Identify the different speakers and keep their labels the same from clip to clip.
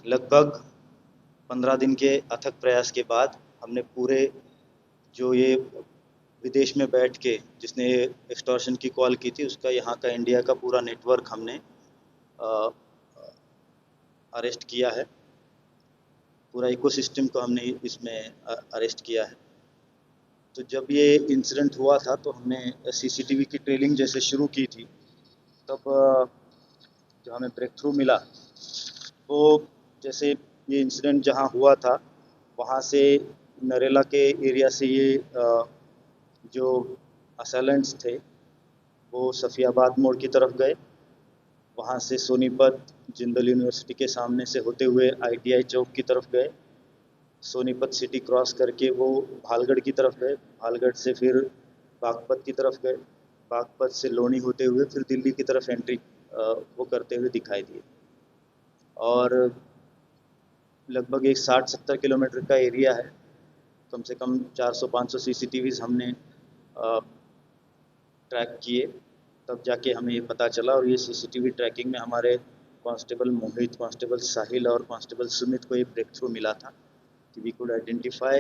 Speaker 1: लगभग 15 दिन के अथक प्रयास के बाद हमने पूरे जो ये विदेश में बैठ के जिसने एक्सटॉर्शन की कॉल की थी उसका यहाँ का इंडिया का पूरा नेटवर्क हमने अरेस्ट किया है। पूरा इकोसिस्टम को हमने इसमें अरेस्ट किया है। तो जब ये इंसिडेंट हुआ था तो हमने सीसीटीवी की ट्रेलिंग जैसे शुरू की थी, तब जो हमें ब्रेक थ्रू मिला वो जैसे ये इंसिडेंट जहाँ हुआ था वहाँ से नरेला के एरिया से ये जो असैलेंट्स थे वो सफ़ियाबाद मोड़ की तरफ गए। वहाँ से सोनीपत जिंदल यूनिवर्सिटी के सामने से होते हुए आईटीआई चौक की तरफ गए। सोनीपत सिटी क्रॉस करके वो भालगढ़ की तरफ गए। भालगढ़ से फिर बागपत की तरफ गए। बागपत से लोनी होते हुए फिर दिल्ली की तरफ एंट्री वो करते हुए दिखाई दिए। और लगभग एक 60-70 किलोमीटर का एरिया है। कम से कम 400-500 सीसीटीवीज हमने ट्रैक किए, तब जाके हमें ये पता चला। और ये सीसीटीवी ट्रैकिंग में हमारे कांस्टेबल मोहित, कांस्टेबल साहिल और कांस्टेबल सुमित को ये ब्रेक थ्रू मिला था कि we could identify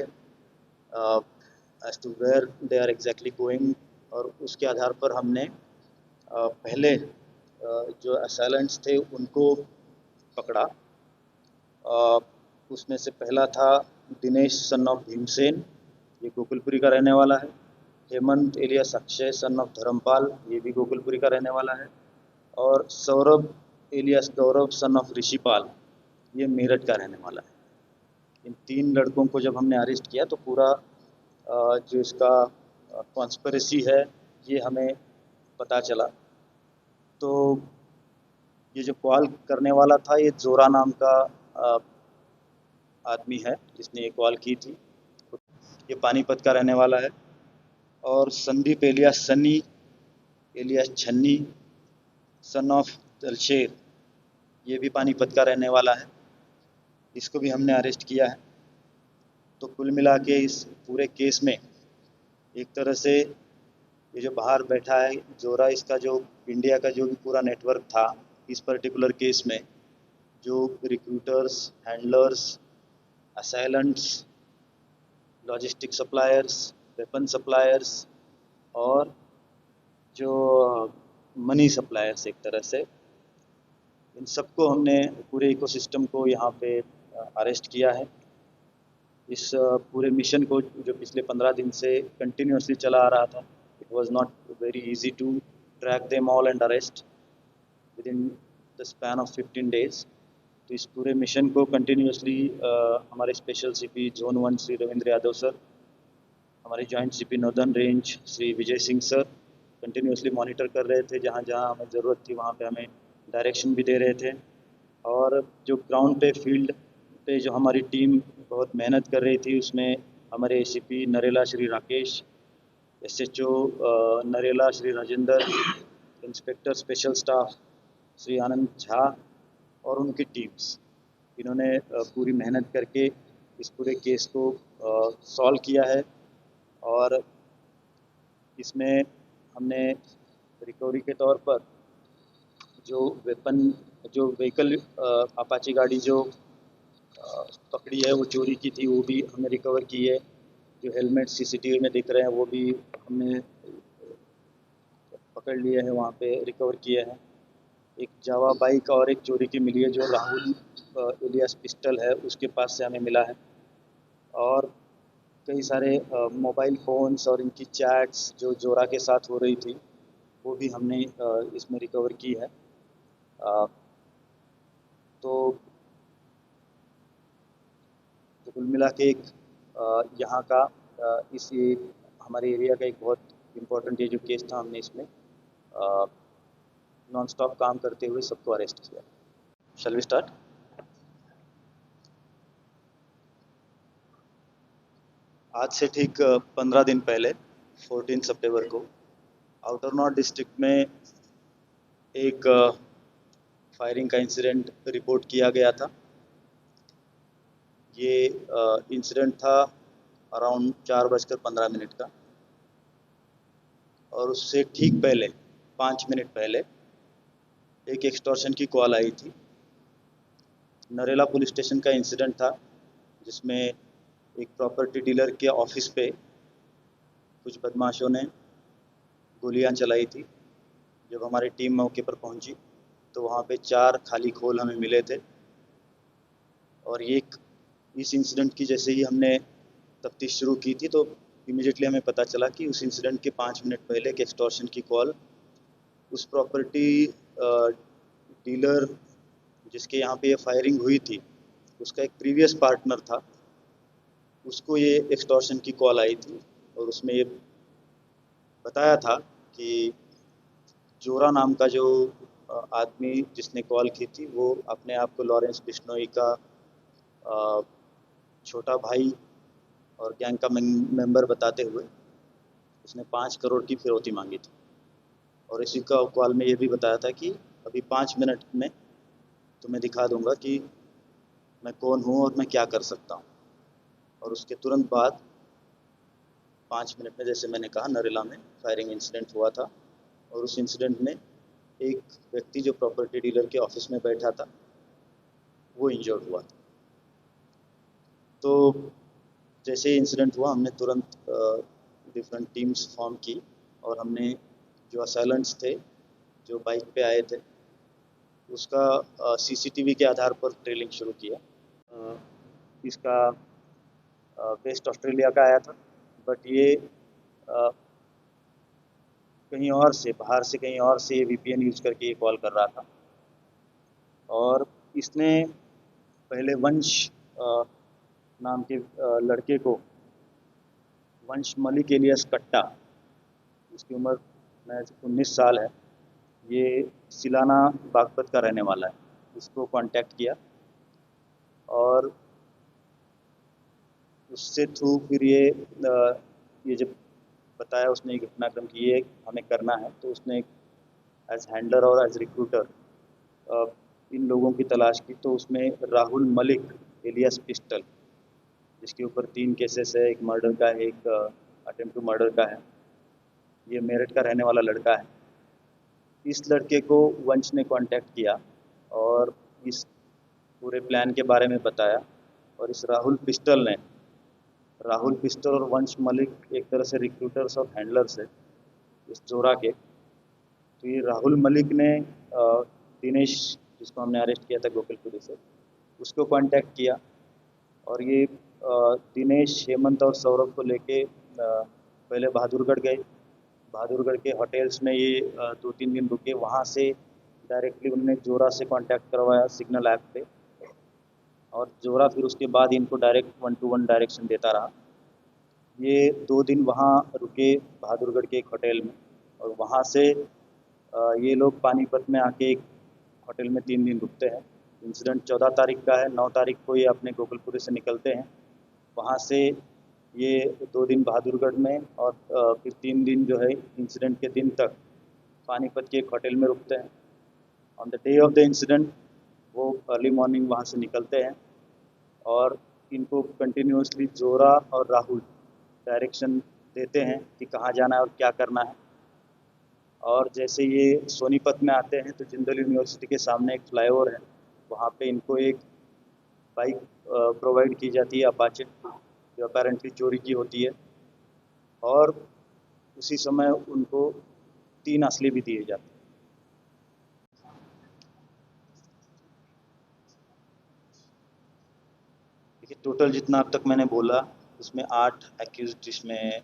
Speaker 1: as to where they are exactly going. और उसके आधार पर हमने पहले जो असैलेंट्स थे उनको पकड़ा। उसमें से पहला था दिनेश सन ऑफ भीमसेन, ये गोकुलपुरी का रहने वाला है। Hemant alias Akshay son of Dharampal, ये भी गोकुलपुरी का रहने वाला है। और Saurabh alias Gaurav son of Rishipal, ये मेरठ का रहने वाला है। इन 3 लड़कों को जब हमने अरेस्ट किया तो पूरा जो इसका कॉन्स्पिरेसी है ये हमें पता चला। तो ये जो कॉल करने वाला था ये जोरा नाम का आदमी है जिसने ये कॉल की थी। ये पानीपत का रहने वाला है। और संदीप एलियास सन्नी एलियास छन्नी सन ऑफ दलशेर, ये भी पानीपत का रहने वाला है। इसको भी हमने अरेस्ट किया है। तो कुल मिला के इस पूरे केस में एक तरह से ये जो बाहर बैठा है जोरा, इसका जो इंडिया का जो भी पूरा नेटवर्क था इस पर्टिकुलर केस में, जो recruiters, handlers, assailants, logistic suppliers, weapon suppliers और जो मनी सप्लायर्स, एक तरह से इन सबको हमने पूरे इकोसिस्टम को यहाँ पे अरेस्ट किया है। इस पूरे मिशन को जो पिछले 15 दिन से कंटिन्यूसली चला आ रहा था, it was not very easy to track them all and arrest within the span of 15 days. तो इस पूरे मिशन को कंटिन्यूसली हमारे special CP zone 1 Shri Ravindra Yadav sir, हमारे joint CP northern range Shri Vijay Singh sir continuously monitor कर रहे थे। जहाँ जहाँ हमें ज़रूरत थी वहाँ पे हमें डायरेक्शन भी दे रहे थे। और जो ग्राउंड पे फील्ड पे जो हमारी टीम बहुत मेहनत कर रही थी उसमें हमारे ACP Narela Shri Rakesh, SHO Narela Shri Rajendra, inspector special staff Shri Anand Jha और उनकी टीम्स, इन्होंने पूरी मेहनत करके इस पूरे केस को सॉल्व किया है। और इसमें हमने रिकवरी के तौर पर जो वेपन, जो व्हीकल अपाची गाड़ी जो पकड़ी है वो चोरी की थी, वो भी हमने रिकवर की है। जो हेलमेट सीसीटीवी में दिख रहे हैं वो भी हमने पकड़ लिए हैं, वहाँ पे रिकवर किए हैं। एक जावा बाइक और एक चोरी की मिली है जो राहुल इलियास पिस्टल है उसके पास से हमें मिला है। और कई सारे मोबाइल फ़ोन्स और इनकी चैट्स जो जोरा के साथ हो रही थी वो भी हमने इसमें रिकवर की है। तो कुल मिला के एक यहाँ का इस ये हमारे एरिया का एक बहुत इम्पोर्टेंट ये जो केस था, हमने इसमें नॉन स्टॉप काम करते हुए सबको अरेस्ट किया। Shall we start? आज से ठीक 15 दिन पहले 14 सितंबर को आउटर नॉर्थ डिस्ट्रिक्ट में एक फायरिंग का इंसिडेंट रिपोर्ट किया गया था। ये इंसिडेंट था अराउंड 4:15 का। और उससे ठीक पहले 5 मिनट पहले एक एक्सटॉर्शन की कॉल आई थी नरेला पुलिस स्टेशन का इंसिडेंट था, जिसमें एक प्रॉपर्टी डीलर के ऑफिस पे कुछ बदमाशों ने गोलियां चलाई थी। जब हमारी टीम मौके पर पहुंची तो वहां पे 4 खाली खोल हमें मिले थे। और इस इंसिडेंट की जैसे ही हमने तफ्तीश शुरू की थी, तो इमीडिएटली हमें पता चला कि उस इंसिडेंट के 5 मिनट पहले एक एक्सटॉर्शन की कॉल उस प्रॉपर्टी डीलर जिसके यहाँ पे ये फायरिंग हुई थी, उसका एक प्रीवियस पार्टनर था, उसको ये एक्सटॉर्शन की कॉल आई थी। और उसमें ये बताया था कि जोरा नाम का जो आदमी जिसने कॉल की थी, वो अपने आप को लॉरेंस बिश्नोई का अ, छोटा भाई और गैंग का मेंबर बताते हुए उसने 5 करोड़ की फिरौती मांगी थी। और इसी का कॉल में ये भी बताया था कि अभी 5 मिनट में तुम्हें दिखा दूंगा कि मैं कौन हूँ और मैं क्या कर सकता हूँ। और उसके तुरंत बाद 5 मिनट में, जैसे मैंने कहा, नरेला में फायरिंग इंसिडेंट हुआ था। और उस इंसिडेंट में एक व्यक्ति जो प्रॉपर्टी डीलर के ऑफिस में बैठा था, वो इंजर्ड हुआ था। तो जैसे ही इंसिडेंट हुआ, हमने तुरंत डिफरेंट टीम्स फॉर्म की और हमने जो असैलेंट्स थे, जो बाइक पे आए थे, उसका सीसीटीवी के आधार पर ट्रेलिंग शुरू किया। अ, इसका वेस्ट ऑस्ट्रेलिया का आया था, बट ये अ, कहीं और से, बाहर से कहीं और से वीपीएन यूज़ करके ये कॉल कर रहा था। और इसने पहले वंश नाम के लड़के को, वंश मलिक एलियस कट्टा, जिसकी उम्र महज 19 साल है, ये सिलाना बागपत का रहने वाला है, इसको कांटेक्ट किया। और उससे थ्रू फिर ये जब बताया उसने घटनाक्रम की ये हमें करना है, तो उसने एज हैंडलर और एज रिक्रूटर इन लोगों की तलाश की। तो उसमें राहुल मलिक एलियस पिस्टल, जिसके ऊपर 3 केसेस है, एक मर्डर का है, एक अटेम्प्ट टू मर्डर का है, ये मेरठ का रहने वाला लड़का है। इस लड़के को वंश ने कांटेक्ट किया और इस पूरे प्लान के बारे में बताया। और इस राहुल पिस्टल और वंश मलिक एक तरह से रिक्रूटर्स और हैंडलर्स है इस जोरा के। तो ये राहुल मलिक ने दिनेश, जिसको हमने अरेस्ट किया था गोकुलपुरी से, उसको कांटेक्ट किया। और ये दिनेश, हेमंत और सौरभ को लेके पहले बहादुरगढ़ गए। बहादुरगढ़ के होटल्स में ये 2-3 दिन रुके। वहाँ से डायरेक्टली उन्होंने जोरा से कांटेक्ट करवाया सिग्नल ऐप पे, और जोरा फिर उसके बाद इनको डायरेक्ट 1-to-1 डायरेक्शन देता रहा। ये 2 दिन वहाँ रुके बहादुरगढ़ के एक होटल में, और वहाँ से ये लोग पानीपत में आके एक होटल में 3 दिन रुकते हैं। इंसिडेंट 14 तारीख का है। 9 तारीख को ये अपने गोकुलपुरी से निकलते हैं। वहाँ से ये 2 दिन बहादुरगढ़ में और फिर 3 दिन जो है इंसिडेंट के दिन तक पानीपत के एक होटल में रुकते हैं। On the day of the incident वो अर्ली मॉर्निंग वहाँ से निकलते हैं और इनको कंटिन्यूसली जोरा और राहुल डायरेक्शन देते हैं कि कहाँ जाना है और क्या करना है। और जैसे ये सोनीपत में आते हैं तो जिंदल यूनिवर्सिटी के सामने एक फ्लाईओवर है, वहाँ पे इनको एक बाइक प्रोवाइड की जाती है, अपाचे, जो अपेरेंटली चोरी की होती है। और उसी समय उनको 3 असले भी दिए जाते हैं। देखिए, टोटल जितना अब तक मैंने बोला, उसमें 8 एक्यूज्ड इसमें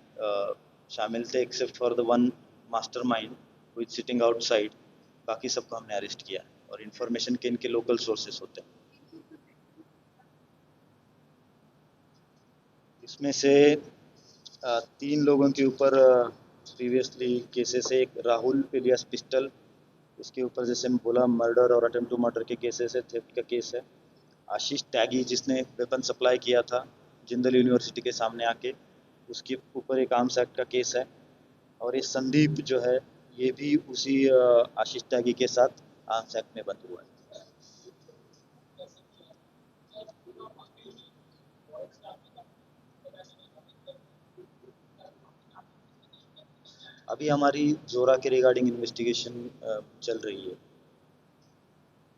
Speaker 1: शामिल थे, except for the one mastermind which sitting outside. बाकी सबको हमने अरेस्ट किया है और इन्फॉर्मेशन के इनके लोकल सोर्सेस होते हैं। इसमें से 3 लोगों के ऊपर प्रीवियसली केसेस है। एक राहुल इलियास पिस्टल, उसके ऊपर जैसे मैं बोला मर्डर और अटेम्प्ट टू मर्डर के केसेस है, थेफ्ट का केस है। आशीष त्यागी, जिसने वेपन सप्लाई किया था जिंदल यूनिवर्सिटी के सामने आके, उसके ऊपर एक आर्म्स एक्ट का केस है। और ये संदीप जो है, ये भी उसी आशीष त्यागी के साथ आर्म्स एक्ट में बंद हुआ है। अभी हमारी जोरा के रिगार्डिंग इन्वेस्टिगेशन चल रही है।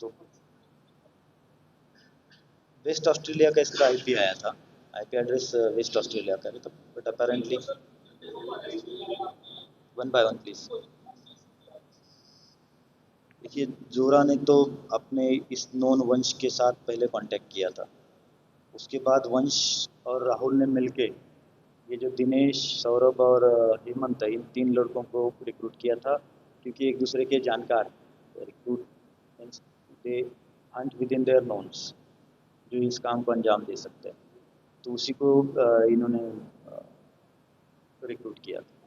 Speaker 1: तो वेस्ट ऑस्ट्रेलिया का इसका आईपी आया था, आईपी एड्रेस वेस्ट ऑस्ट्रेलिया का था, but apparently one by one please. देखिए, जोरा ने तो अपने इस नॉन वंश के साथ पहले कांटेक्ट किया था। उसके बाद वंश और राहुल ने मिलके ये जो दिनेश, सौरभ और हेमंत है, इन 3 लड़कों को रिक्रूट किया था, क्योंकि एक दूसरे के जानकार। Recruit means they hunt within their knowns, जो इस काम को अंजाम दे सकते हैं। तो उसी को इन्होंने रिक्रूट किया था।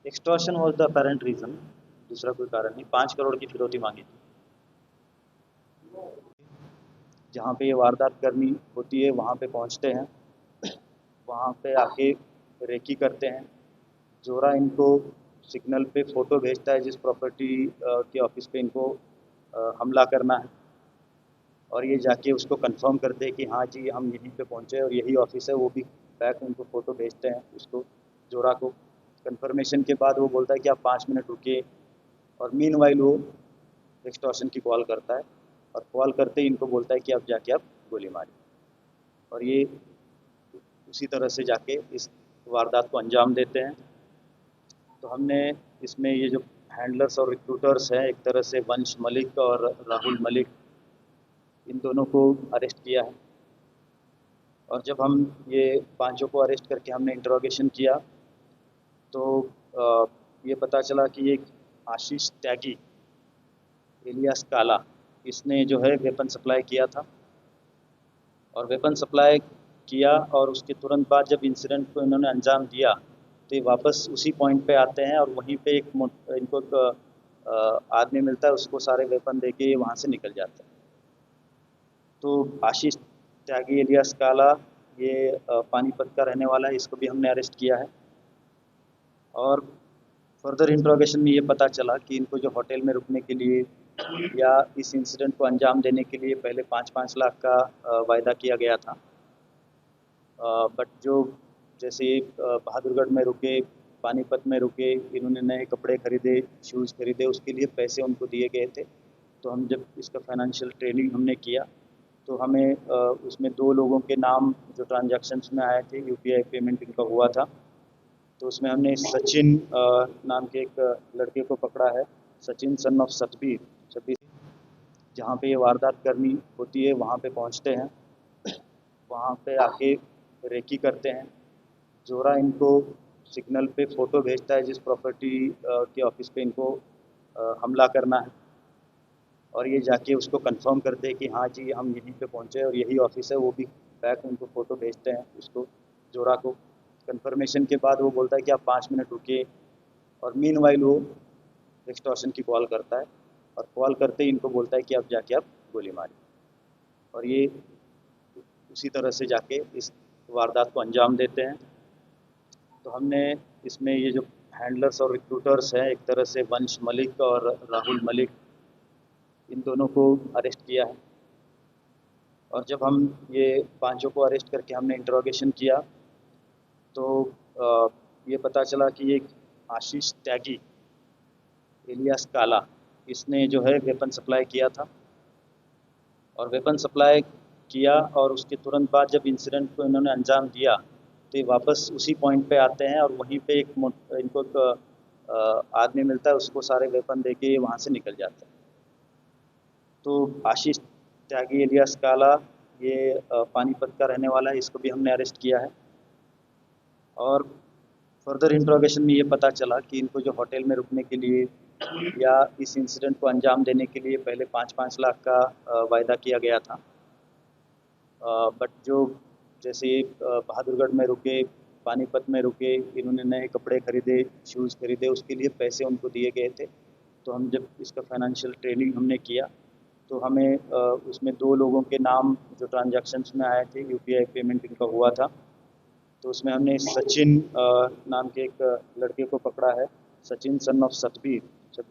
Speaker 1: Extortion was the apparent reason, दूसरा कोई कारण नहीं। 5 करोड़ की फिरौती मांगी थी। जहाँ पे ये वारदात करनी होती है वहाँ पे पहुँचते हैं, वहाँ पे आके रेकी करते हैं। जोरा इनको सिग्नल पे फ़ोटो भेजता है जिस प्रॉपर्टी के ऑफिस पे इनको हमला करना है, और ये जाके उसको कंफर्म करते हैं कि हाँ जी हम यहीं पे पहुँचे और यही ऑफिस है। वो भी बैक उनको फ़ोटो भेजते हैं उसको, जोरा को। कंफर्मेशन के बाद वो बोलता है कि आप 5 मिनट रुकिए, और मीनवाइल वो एक्सटॉर्शन की कॉल करता है, और कॉल करते ही इनको बोलता है कि अब जाके आप गोली मारिए। और ये उसी तरह से जाके इस वारदात को अंजाम देते हैं। तो हमने इसमें ये जो हैंडलर्स और रिक्रूटर्स हैं, एक तरह से वंश मलिक और राहुल मलिक, इन दोनों को अरेस्ट किया है। और जब हम ये पांचों को अरेस्ट करके हमने इंट्रोगेशन किया, तो ये पता चला कि एक आशीष त्यागी एलियास काला, इसने जो है वेपन सप्लाई किया था। और वेपन सप्लाई किया और उसके तुरंत बाद जब इंसिडेंट को इन्होंने अंजाम दिया, तो ये वापस उसी पॉइंट पे आते हैं, और वहीं पे इनको एक आदमी मिलता है, उसको सारे वेपन दे के ये वहाँ से निकल जाते हैं। तो आशीष त्यागी एलियास काला, ये पानीपत का रहने वाला है, इसको भी हमने अरेस्ट किया है। और फर्दर इंट्रोगेशन में ये पता चला कि इनको जो होटल में रुकने के लिए या इस इंसिडेंट को अंजाम देने के लिए पहले 5-5 लाख का वायदा किया गया था। बट जो जैसे बहादुरगढ़ में रुके, पानीपत में रुके, इन्होंने नए कपड़े खरीदे, शूज़ खरीदे, उसके लिए पैसे उनको दिए गए थे। तो हम जब इसका फाइनेंशियल ट्रेनिंग हमने किया, तो हमें उसमें 2 लोगों के नाम जो ट्रांजैक्शंस में आए थे, यूपीआई पेमेंट इनका हुआ था। तो उसमें हमने सचिन नाम के एक लड़के को पकड़ा है, सचिन सन ऑफ सतबीर। छब्बीस, जहाँ पे ये वारदात करनी होती है वहाँ पे पहुँचते हैं, वहाँ पे आके रेकी करते हैं। जोरा इनको सिग्नल पे फ़ोटो भेजता है जिस प्रॉपर्टी के ऑफिस पे इनको हमला करना है, और ये जाके उसको कंफर्म करते हैं कि हाँ जी हम यहीं पे पहुँचे और यही ऑफिस है। वो भी बैक उनको फ़ोटो भेजते हैं उसको, जोरा को। कंफर्मेशन के बाद वो बोलता है कि आप 5 मिनट रुकिए, और मीनवाइल वो एक्सटॉर्शन की कॉल करता है, और कॉल करते ही इनको बोलता है कि अब जाके आप गोली मारिए। और ये उसी तरह से जाके इस वारदात को अंजाम देते हैं। तो हमने इसमें ये जो हैंडलर्स और रिक्रूटर्स हैं, एक तरह से वंश मलिक और राहुल मलिक, इन दोनों को अरेस्ट किया है। और जब हम ये पांचों को अरेस्ट करके हमने इंट्रोगेशन किया, तो ये पता चला कि एक आशीष त्यागी एलियास काला, इसने जो है वेपन सप्लाई किया था। और वेपन सप्लाई किया और उसके तुरंत बाद जब इंसिडेंट को इन्होंने अंजाम दिया, तो ये वापस उसी पॉइंट पे आते हैं, और वहीं पे इनको एक आदमी मिलता है, उसको सारे वेपन दे के ये वहाँ से निकल जाते हैं। तो आशीष त्यागी एलियास काला, ये पानीपत का रहने वाला है, इसको भी हमने अरेस्ट किया है। और फर्दर इंट्रोगेशन में ये पता चला कि इनको जो होटल में रुकने के लिए या इस इंसिडेंट को अंजाम देने के लिए पहले 5-5 लाख का वायदा किया गया था। बट जो जैसे बहादुरगढ़ में रुके, पानीपत में रुके, इन्होंने नए कपड़े खरीदे, शूज़ खरीदे, उसके लिए पैसे उनको दिए गए थे। तो हम जब इसका फाइनेंशियल ट्रेनिंग हमने किया, तो हमें उसमें 2 लोगों के नाम जो ट्रांजैक्शंस में आए थे, यूपीआई पेमेंट इनका हुआ था। तो उसमें हमने सचिन नाम के एक लड़के को पकड़ा है, सचिन सन ऑफ सतबीर। 26